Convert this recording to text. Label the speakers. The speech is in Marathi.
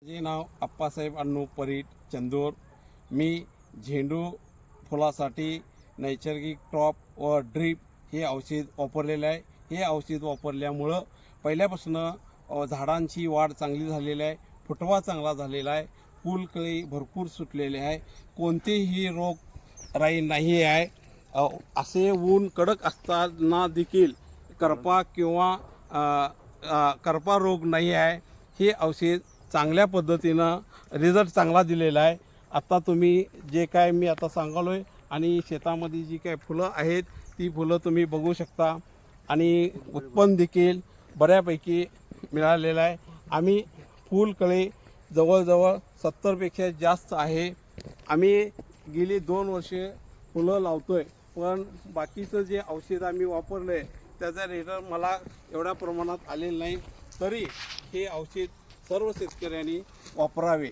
Speaker 1: माझे नाव अप्पासाहेब अण्णू परीट चंदूर। मी झेंडू फुलासाठी नैसर्गिक टॉप व ड्रीप हे औषध वापरलेलं आहे। हे औषध वापरल्यामुळं पहिल्यापासून झाडांची वाढ चांगली झालेली आहे, फुटवा चांगला झालेला आहे, फुलकळी भरपूर सुटलेले आहे, कोणतेही रोग राई नाही आहे। असे ऊन कडक असताना देखील करपा किंवा करपा रोग नाही आहे। हे औषध चांगल्या पद्धतीनं रिझल्ट चांगला दिलेला आहे। आता तुम्ही जे काय मी आता सांगालोय आणि शेतामध्ये जी काय फुलं आहेत ती फुलं तुम्ही बघू शकता आणि उत्पन्न देखील बऱ्यापैकी मिळालेलं आहे। आम्ही फुलकळी जवळजवळ 70 पेक्षा जास्त आहे। आम्ही गेली 2 वर्षे फुलं लावतोय, पण बाकीचं जे औषध आम्ही वापरले त्याचा रिझल्ट मला एवढ्या प्रमाणात आलेला नाही। तरी हे औषध सर्व शेतकऱ्यांनी वापरावे।